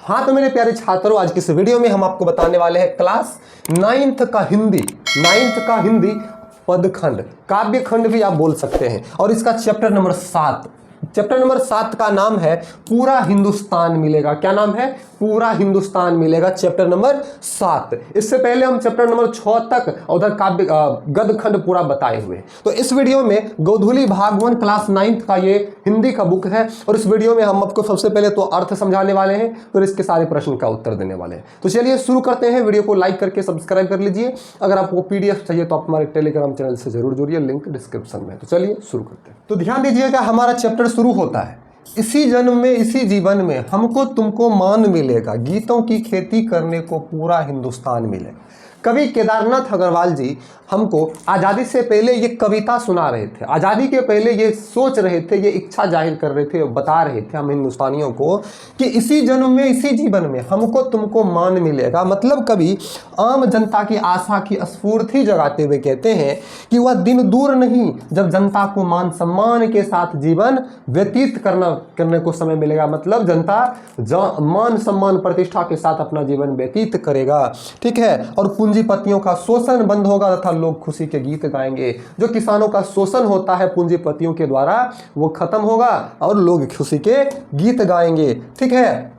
हाँ तो मेरे प्यारे छात्रों, आज की इस वीडियो में हम आपको बताने वाले हैं क्लास 9th का हिंदी पदखंड, काव्य खंड भी आप बोल सकते हैं। और इसका चैप्टर नंबर 7 का नाम है पूरा हिंदुस्तान मिलेगा। क्या नाम है? पूरा हिंदुस्तान मिलेगा, चैप्टर नंबर 7। इससे पहले हम चैप्टर नंबर 6 तक उधर काव्य गद्य खंड पूरा बताए हुए हैं। तो इस वीडियो में गोधूली भाग 1 क्लास 9th का ये हिंदी का बुक है और इस वीडियो में हम आपको सबसे पहले तो अर्थ समझाने वाले हैं, फिर इसके सारे प्रश्न का उत्तर देने वाले हैं। तो चलिए शुरू करते हैं। वीडियो को लाइक करके सब्सक्राइब कर लीजिए। अगर आपको पीडीएफ चाहिए तो आप हमारे टेलीग्राम चैनल से जरूर जुड़िए, लिंक डिस्क्रिप्शन में। तो चलिए शुरू करते हैं। तो ध्यान दीजिएगा, हमारा चैप्टर शुरू होता है, इसी जन्म में इसी जीवन में हमको तुमको मान मिलेगा, गीतों की खेती करने को पूरा हिंदुस्तान मिलेगा। कवि केदारनाथ अग्रवाल जी हमको आज़ादी से पहले ये कविता सुना रहे थे, आज़ादी के पहले ये सोच रहे थे, ये इच्छा जाहिर कर रहे थे, बता रहे थे हम हिंदुस्तानियों को कि इसी जन्म में इसी जीवन में हमको तुमको मान मिलेगा। मतलब कवि आम जनता की आशा की स्फूर्ति जगाते हुए कहते हैं कि वह दिन दूर नहीं जब जनता को मान सम्मान के साथ जीवन व्यतीत करने को समय मिलेगा। मतलब जनता मान सम्मान प्रतिष्ठा के साथ अपना जीवन व्यतीत करेगा, ठीक है। और पूंजीपतियों का शोषण बंद होगा तथा लोग खुशी के गीत गाएंगे। जो किसानों का शोषण होता है पूंजीपतियों के द्वारा वो खत्म होगा और लोग खुशी के गीत गाएंगे, ठीक है।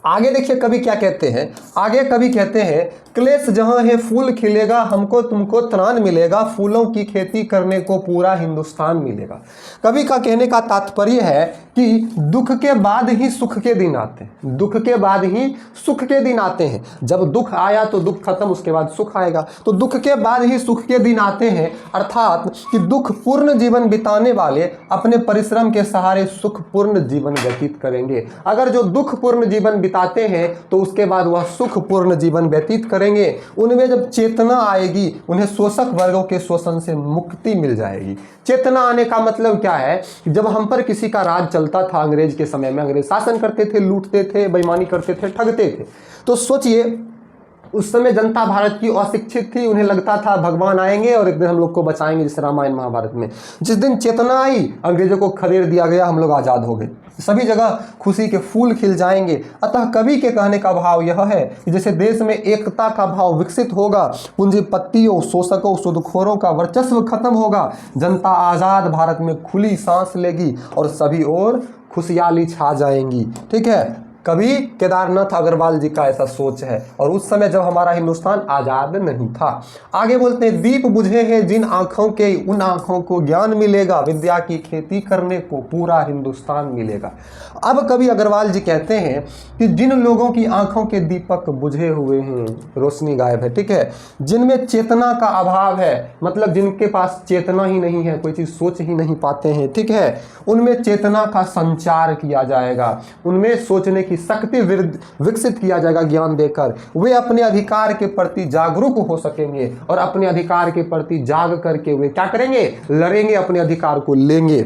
आगे देखिए कवि क्या कहते हैं। आगे कवि कहते हैं, क्लेश जहां है फूल खिलेगा, हमको तुमको त्राण मिलेगा, फूलों की खेती करने को पूरा हिंदुस्तान मिलेगा। कवि का कहने का तात्पर्य है कि दुख के बाद ही सुख के दिन आते हैं, दुख के बाद ही सुख के दिन आते हैं। जब दुख आया तो दुख खत्म, उसके बाद सुख आएगा। तो दुख के बाद ही सुख के दिन आते हैं, अर्थात कि दुख पूर्ण जीवन बिताने वाले अपने परिश्रम के सहारे सुखपूर्ण जीवन व्यतीत करेंगे। अगर जो दुख पूर्ण जीवन बिताते हैं तो उसके बाद वह सुखपूर्ण जीवन व्यतीत करेंगे। उनमें जब चेतना आएगी, उन्हें शोषक वर्गों के शोषण से मुक्ति मिल जाएगी। चेतना आने का मतलब क्या है? जब हम पर किसी का राज चलता था अंग्रेज के समय में, अंग्रेज शासन करते थे, लूटते थे, बेईमानी करते थे, ठगते थे, तो सोचिए उस समय जनता भारत की अशिक्षित थी। उन्हें लगता था भगवान आएंगे और एक दिन हम लोग को बचाएंगे, जैसे रामायण महाभारत में। जिस दिन चेतना आई, अंग्रेजों को खदेड़ दिया गया, हम लोग आज़ाद हो गए, सभी जगह खुशी के फूल खिल जाएंगे। अतः कवि के कहने का भाव यह है कि जैसे देश में एकता का भाव विकसित होगा, पूंजीपतियों, शोषकों, सूदखोरों का वर्चस्व खत्म होगा, जनता आज़ाद भारत में खुली सांस लेगी और सभी ओर खुशहाली छा जाएंगी, ठीक है। कवि केदारनाथ अग्रवाल जी का ऐसा सोच है और उस समय जब हमारा हिंदुस्तान आज़ाद नहीं था। आगे बोलते हैं, दीप बुझे हैं जिन आँखों के, उन आँखों को ज्ञान मिलेगा, विद्या की खेती करने को पूरा हिंदुस्तान मिलेगा। अब कवि अग्रवाल जी कहते हैं कि जिन लोगों की आँखों के दीपक बुझे हुए हैं, रोशनी गायब है, ठीक है, जिनमें चेतना का अभाव है, मतलब जिनके पास चेतना ही नहीं है, कोई चीज़ सोच ही नहीं पाते हैं, ठीक है, उनमें चेतना का संचार किया जाएगा, उनमें सोचने की शक्ति विकसित किया जाएगा ज्ञान देकर। वे अपने अधिकार के प्रति जागरूक हो सकेंगे और अपने अधिकार के प्रति जाग करके वे क्या करेंगे? लड़ेंगे, अपने अधिकार को लेंगे।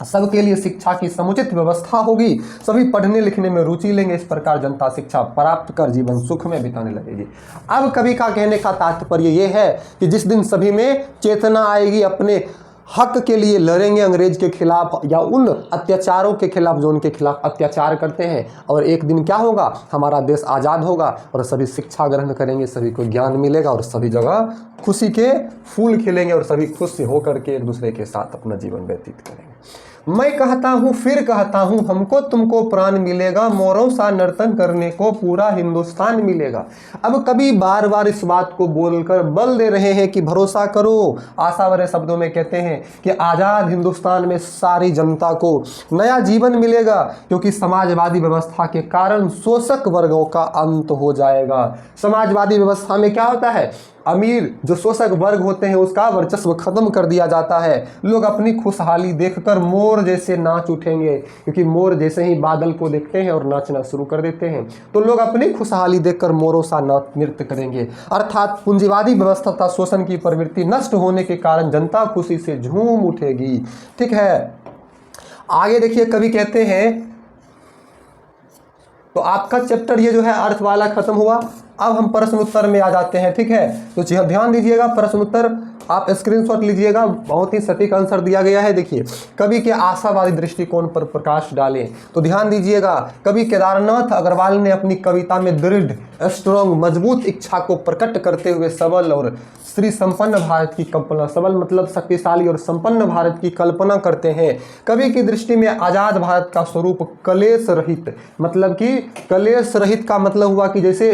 सबके लिए शिक्षा की समुचित व्यवस्था होगी, सभी पढ़ने लिखने में रुचि लेंगे। इस प्रकार जनता शिक्षा प्राप्त कर जीवन सुख में बिताने लगेगी। अब कवि का कहने का तात्पर्य यह है कि जिस दिन सभी में चेतना आएगी, अपने हक के लिए लड़ेंगे अंग्रेज के खिलाफ या उन अत्याचारों के खिलाफ जो उनके खिलाफ अत्याचार करते हैं, और एक दिन क्या होगा? हमारा देश आज़ाद होगा और सभी शिक्षा ग्रहण करेंगे, सभी को ज्ञान मिलेगा और सभी जगह खुशी के फूल खिलेंगे और सभी खुश होकर के एक दूसरे के साथ अपना जीवन व्यतीत करेंगे। मैं कहता हूँ फिर कहता हूँ, हमको तुमको प्राण मिलेगा, मोरों सा नर्तन करने को पूरा हिंदुस्तान मिलेगा। अब कभी बार बार इस बात को बोलकर बल दे रहे हैं कि भरोसा करो। आशा भरे शब्दों में कहते हैं कि आज़ाद हिंदुस्तान में सारी जनता को नया जीवन मिलेगा, क्योंकि समाजवादी व्यवस्था के कारण शोषक वर्गों का अंत हो जाएगा। समाजवादी व्यवस्था में क्या होता है? अमीर जो शोषक वर्ग होते हैं उसका वर्चस्व खत्म कर दिया जाता है। लोग अपनी खुशहाली देखकर मोर जैसे नाच उठेंगे, क्योंकि मोर जैसे ही बादल को देखते हैं और नाचना शुरू कर देते हैं तो लोग अपनी खुशहाली देखकर मोरों सा नृत्य करेंगे। अर्थात पूंजीवादी व्यवस्था तथा शोषण की प्रवृत्ति नष्ट होने के कारण जनता खुशी से झूम उठेगी, ठीक है। आगे देखिए कवि कहते हैं, तो आपका चैप्टर ये जो है अर्थ वाला खत्म हुआ। अब हम प्रश्न उत्तर में आ जाते हैं, ठीक है। तो ध्यान दीजिएगा, प्रश्न उत्तर आप स्क्रीनशॉट लीजिएगा, बहुत ही सटीक आंसर दिया गया है। देखिए, कवि के आशावादी दृष्टिकोण पर प्रकाश डालें। तो ध्यान दीजिएगा, कवि केदारनाथ अग्रवाल ने अपनी कविता में दृढ़, स्ट्रॉन्ग, मजबूत इच्छा को प्रकट करते हुए सबल और श्री संपन्न भारत की कल्पना, सबल मतलब शक्तिशाली और संपन्न भारत की कल्पना करते हैं। कवि की दृष्टि में आजाद भारत का स्वरूप कलेश रहित, मतलब कि कलेश रहित का मतलब हुआ कि जैसे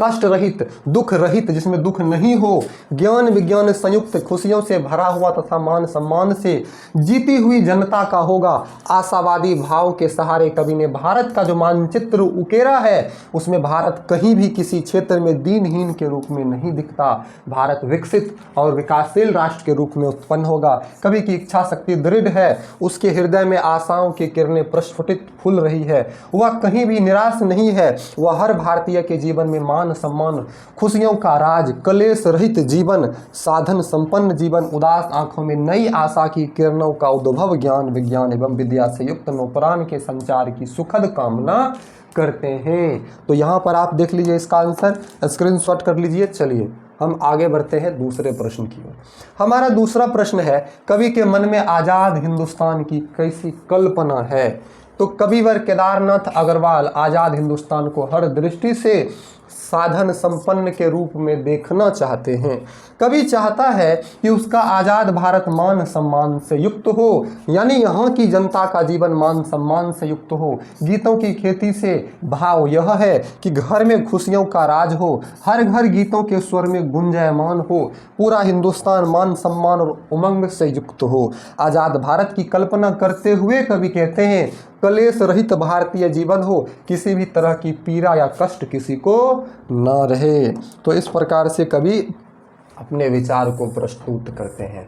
कष्ट रहित, दुख रहित, जिसमें दुख नहीं हो, ज्ञान विज्ञान संयुक्त, खुशियों से भरा हुआ तथा मान सम्मान से जीती हुई जनता का होगा। आशावादी भाव के सहारे कवि ने भारत का जो मानचित्र उकेरा है, उसमें भारत कहीं भी किसी क्षेत्र में दीनहीन के रूप में नहीं दिखता। भारत विकसित और विकासशील राष्ट्र के रूप में उत्पन्न होगा। कवि की इच्छा शक्ति दृढ़ है, उसके हृदय में आशाओं की किरणें प्रस्फुटित फूल रही है, वह कहीं भी निराश नहीं है। वह हर भारतीय के जीवन में मान सम्मान, खुशियों का राज, कलेश रहित जीवन, साधन संपन्न जीवन, उदास आंखों में नई आशा की किरणों का उद्भव, ज्ञान विज्ञान एवं विद्या से युक्त नौपरान के संचार की सुखद कामना करते हैं। तो यहाँ पर आप देख लीजिए इसका आंसर, स्क्रीनशॉट कर लीजिए। चलिए हम आगे बढ़ते हैं दूसरे प्रश्न की ओर। हमारा दूसरा प्रश्न है, कवि के मन में आजाद हिंदुस्तान की कैसी कल्पना है। तो कविवर केदारनाथ अग्रवाल आजाद हिंदुस्तान को हर दृष्टि से साधन संपन्न के रूप में देखना चाहते हैं। कवि चाहता है कि उसका आजाद भारत मान सम्मान से युक्त हो, यानी यहाँ की जनता का जीवन मान सम्मान से युक्त हो। गीतों की खेती से भाव यह है कि घर में खुशियों का राज हो, हर घर गीतों के स्वर में गुंजायमान हो, पूरा हिंदुस्तान मान सम्मान और उमंग से युक्त हो। आजाद भारत की कल्पना करते हुए कवि कहते हैं, कलेश रहित भारतीय जीवन हो, किसी भी तरह की पीड़ा या कष्ट किसी को न रहे। तो इस प्रकार से कवि अपने विचार को प्रस्तुत करते हैं।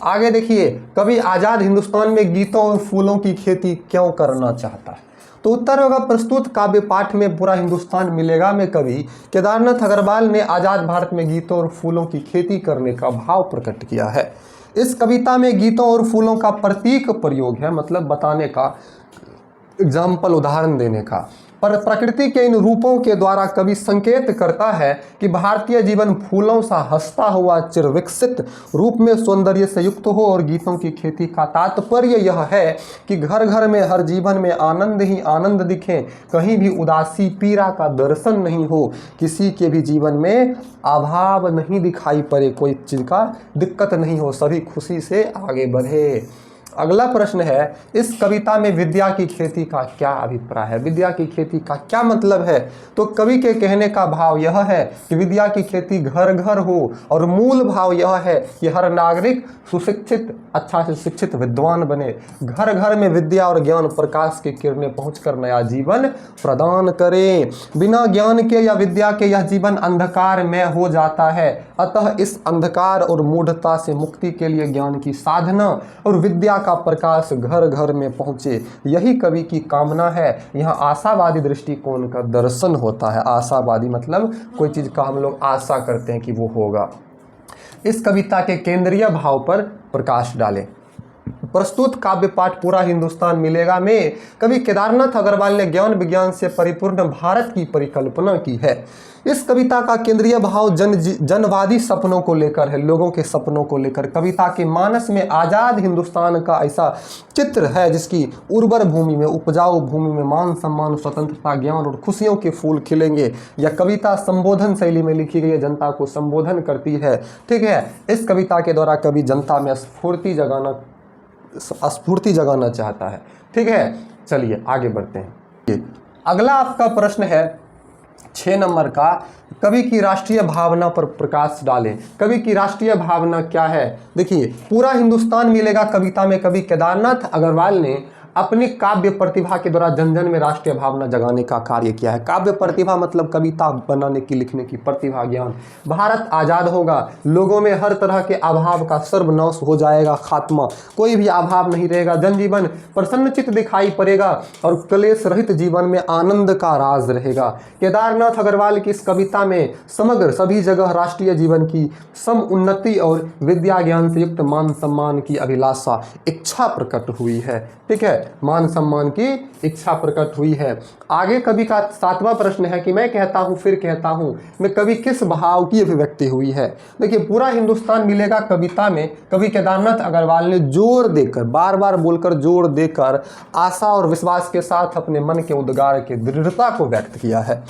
आगे देखिए, कवि आजाद हिंदुस्तान में गीतों और फूलों की खेती क्यों करना चाहता है। तो उत्तर होगा, प्रस्तुत काव्य पाठ में पूरा हिंदुस्तान मिलेगा में कवि केदारनाथ अग्रवाल ने आजाद भारत में गीतों और फूलों की खेती करने का भाव प्रकट किया है। इस कविता में गीतों और फूलों का प्रतीक प्रयोग है, मतलब बताने का, एग्जाम्पल उदाहरण देने का। पर प्रकृति के इन रूपों के द्वारा कवि संकेत करता है कि भारतीय जीवन फूलों सा हंसता हुआ चिरविकसित रूप में सौंदर्य से युक्त हो। और गीतों की खेती का तात्पर्य यह है कि घर घर में हर जीवन में आनंद ही आनंद दिखे, कहीं भी उदासी पीड़ा का दर्शन नहीं हो, किसी के भी जीवन में अभाव नहीं दिखाई पड़े, कोई चीज़ का दिक्कत नहीं हो, सभी खुशी से आगे बढ़े। अगला प्रश्न है, इस कविता में विद्या की खेती का क्या अभिप्राय है। विद्या की खेती का क्या मतलब है। तो कवि के कहने का भाव यह है कि विद्या की खेती घर घर हो, और मूल भाव यह है कि हर नागरिक सुशिक्षित, अच्छा से शिक्षित विद्वान बने, घर घर में विद्या और ज्ञान प्रकाश की किरणें पहुंचकर नया जीवन प्रदान करें। बिना ज्ञान के या विद्या के यह जीवन अंधकार में हो जाता है। अतः इस अंधकार और मूढ़ता से मुक्ति के लिए ज्ञान की साधना और विद्या का प्रकाश घर घर में पहुंचे, यही कवि की कामना है। यहाँ आशावादी दृष्टिकोण का दर्शन होता है। आशावादी मतलब कोई चीज़ का हम लोग आशा करते हैं कि वो होगा। इस कविता के केंद्रीय भाव पर प्रकाश डालें। प्रस्तुत काव्य पाठ पूरा हिंदुस्तान मिलेगा में कवि केदारनाथ अग्रवाल ने ज्ञान विज्ञान से परिपूर्ण भारत की परिकल्पना की है। इस कविता का केंद्रीय भाव जनवादी सपनों को लेकर है, लोगों के सपनों को लेकर। कविता के मानस में आजाद हिंदुस्तान का ऐसा चित्र है जिसकी उर्वर भूमि में, उपजाऊ भूमि में मान सम्मान, स्वतंत्रता, ज्ञान और खुशियों के फूल खिलेंगे। यह कविता संबोधन शैली में लिखी गई है, जनता को संबोधन करती है। ठीक है, इस कविता के द्वारा कवि जनता में स्फूर्ति जगाना चाहता है। ठीक है, चलिए आगे बढ़ते हैं। अगला आपका प्रश्न है 6 नंबर का, कवि की राष्ट्रीय भावना पर प्रकाश डालें। कवि की राष्ट्रीय भावना क्या है। देखिए, पूरा हिंदुस्तान मिलेगा कविता में कवि केदारनाथ अग्रवाल ने अपनी काव्य प्रतिभा के द्वारा जन जन में राष्ट्रीय भावना जगाने का कार्य किया है। काव्य प्रतिभा मतलब कविता बनाने की, लिखने की प्रतिभा, ज्ञान। भारत आज़ाद होगा, लोगों में हर तरह के अभाव का सर्वनाश हो जाएगा, खात्मा, कोई भी अभाव नहीं रहेगा, जनजीवन प्रसन्नचित्त दिखाई पड़ेगा और क्लेश रहित जीवन में आनंद का राज रहेगा। केदारनाथ अग्रवाल की इस कविता में समग्र सभी जगह राष्ट्रीय जीवन की सम उन्नति और विद्या ज्ञान से युक्त मान सम्मान की अभिलाषा, इच्छा प्रकट हुई है। ठीक है, मान सम्मान की इच्छा प्रकट हुई है। आगे कवि का 7वां प्रश्न है कि मैं कहता हूँ फिर कहता हूँ में कवि किस भाव की अभिव्यक्ति हुई है। देखिए, पूरा हिंदुस्तान मिलेगा कविता में कवि केदारनाथ अग्रवाल ने जोर देकर, बार बार बोलकर, जोर देकर आशा और विश्वास के साथ अपने मन के उद्गार की दृढ़ता को व्यक्त किया है।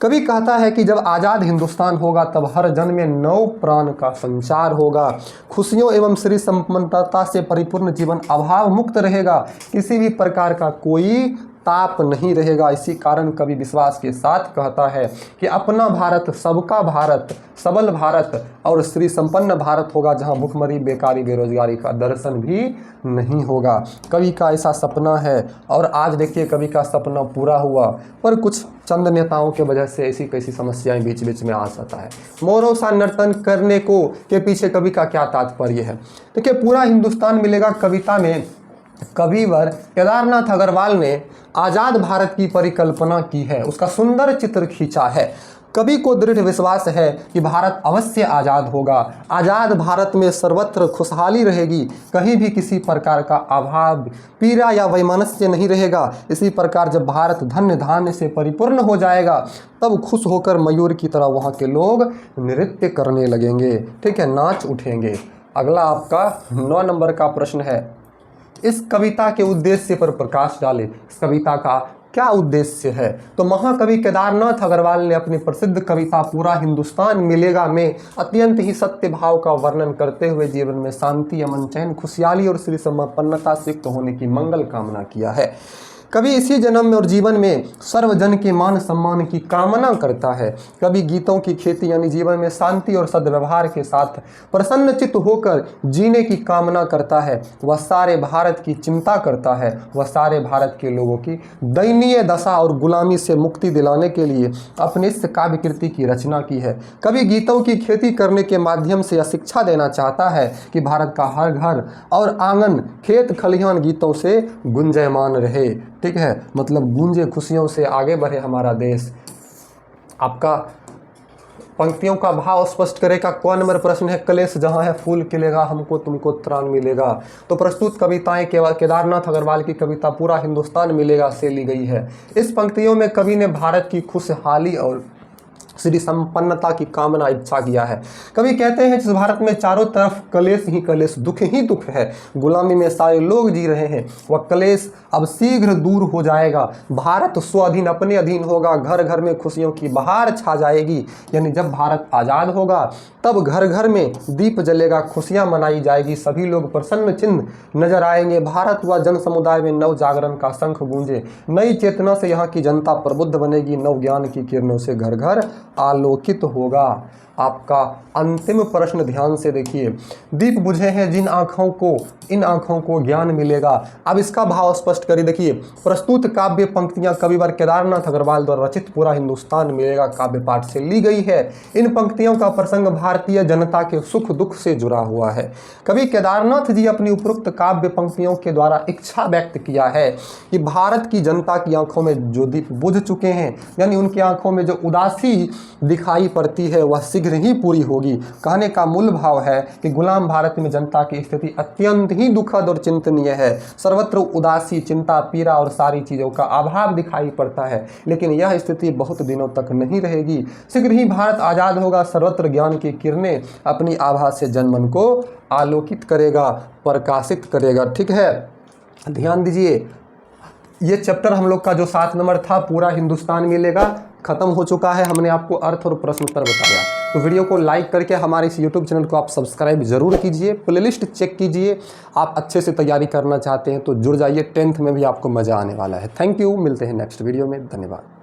कवि कहता है कि जब आज़ाद हिंदुस्तान होगा तब हर जन में नव प्राण का संचार होगा, खुशियों एवं श्री संपन्नता से परिपूर्ण जीवन अभाव मुक्त रहेगा, किसी भी प्रकार का कोई ताप नहीं रहेगा। इसी कारण कवि विश्वास के साथ कहता है कि अपना भारत, सबका भारत, सबल भारत और श्री संपन्न भारत होगा, जहां भुखमरी, बेकारी, बेरोजगारी का दर्शन भी नहीं होगा। कवि का ऐसा सपना है और आज देखिए कवि का सपना पूरा हुआ, पर कुछ चंद नेताओं के वजह से ऐसी कैसी समस्याएं बीच बीच में आ जाता है। मोरों सा नर्तन करने को के पीछे कवि का क्या तात्पर्य है। देखिए, पूरा हिंदुस्तान मिलेगा कविता में कविवर केदारनाथ अग्रवाल ने आज़ाद भारत की परिकल्पना की है, उसका सुंदर चित्र खींचा है। कवि को दृढ़ विश्वास है कि भारत अवश्य आज़ाद होगा, आज़ाद भारत में सर्वत्र खुशहाली रहेगी, कहीं भी किसी प्रकार का अभाव, पीड़ा या वैमनस्य नहीं रहेगा। इसी प्रकार जब भारत धन्य धान्य से परिपूर्ण हो जाएगा तब खुश होकर मयूर की तरह वहाँ के लोग नृत्य करने लगेंगे, ठीक है, नाच उठेंगे। अगला आपका 9 नंबर का प्रश्न है, इस कविता के उद्देश्य पर प्रकाश डाले। इस कविता का क्या उद्देश्य है। तो महाकवि केदारनाथ अग्रवाल ने अपनी प्रसिद्ध कविता पूरा हिंदुस्तान मिलेगा में अत्यंत ही सत्य भाव का वर्णन करते हुए जीवन में शांति, अमन, चैन, खुशहाली और श्री संपन्नता से युक्त होने की मंगल कामना किया है। कवि इसी जन्म में और जीवन में सर्वजन के मान सम्मान की कामना करता है। कवि गीतों की खेती यानी जीवन में शांति और सद्व्यवहार के साथ प्रसन्नचित्त होकर जीने की कामना करता है। वह सारे भारत की चिंता करता है, वह सारे भारत के लोगों की दयनीय दशा और गुलामी से मुक्ति दिलाने के लिए अपनी इस काव्य कृति की रचना की है। कवि गीतों की खेती करने के माध्यम से यह शिक्षा देना चाहता है कि भारत का हर घर और आंगन, खेत खलिहान गीतों से गुंजयमान रहे, ठीक है, मतलब गूंजे, खुशियों से आगे बढ़े हमारा देश। आपका पंक्तियों का भाव स्पष्ट करेगा। कौन नंबर प्रश्न है, कलेश जहां है फूल खिलेगा, हमको तुमको त्राण मिलेगा। तो प्रस्तुत कविताएं केदारनाथ अग्रवाल की कविता पूरा हिंदुस्तान मिलेगा से ली गई है। इस पंक्तियों में कवि ने भारत की खुशहाली और श्री संपन्नता की कामना इच्छा किया है। कवि कहते हैं जिस भारत में चारों तरफ कलेश ही कलेश, दुख ही दुख है, गुलामी में सारे लोग जी रहे हैं, वह कलेश अब शीघ्र दूर हो जाएगा। भारत स्वाधीन, अपने अधीन होगा, घर घर में खुशियों की बहार छा जाएगी। यानी जब भारत आज़ाद होगा तब घर घर में दीप जलेगा, खुशियां मनाई जाएगी, सभी लोग प्रसन्न चिन्ह नजर आएंगे। भारत व जन समुदाय में नव जागरण का शंख गूंजे, नई चेतना से यहाँ की जनता प्रबुद्ध बनेगी, नव ज्ञान की किरणों से घर घर आलोकित होगा। आपका अंतिम प्रश्न ध्यान से देखिए, दीप बुझे हैं जिन आँखों को, इन आँखों को ज्ञान मिलेगा। अब इसका भाव स्पष्ट करिए। देखिए, प्रस्तुत काव्य पंक्तियां कविवर केदारनाथ अग्रवाल द्वारा रचित पूरा हिंदुस्तान मिलेगा काव्य पाठ से ली गई है। इन पंक्तियों का प्रसंग भारतीय जनता के सुख दुख से जुड़ा हुआ है। कवि केदारनाथ जी अपनी उपरोक्त काव्य पंक्तियों के द्वारा इच्छा व्यक्त किया है कि भारत की जनता की आंखों में जो दीप बुझ चुके हैं, यानी उनकी आंखों में जो उदासी दिखाई पड़ती है, वह शीघ्र ही पूरी होगी। कहने का मूल भाव है कि गुलाम भारत में जनता की स्थिति अत्यंत ही दुखद और चिंतनीय है। सर्वत्र उदासी, चिंता, पीड़ा और सारी चीजों का अभाव दिखाई पड़ता है, लेकिन यह स्थिति बहुत दिनों तक नहीं रहेगी। शीघ्र ही भारत आजाद होगा, सर्वत्र ज्ञान की किरणें अपनी आभा से जनमन को आलोकित करेगा, प्रकाशित करेगा। ठीक है, ध्यान दीजिए, ये चैप्टर हम लोग का जो 7 नंबर था पूरा हिंदुस्तान मिलेगा खत्म हो चुका है। हमने आपको अर्थ और प्रश्न उत्तर बताया। तो वीडियो को लाइक करके हमारे इस यूट्यूब चैनल को आप सब्सक्राइब जरूर कीजिए, प्लेलिस्ट चेक कीजिए। आप अच्छे से तैयारी करना चाहते हैं तो जुड़ जाइए, 10th में भी आपको मज़ा आने वाला है। थैंक यू, मिलते हैं नेक्स्ट वीडियो में, धन्यवाद।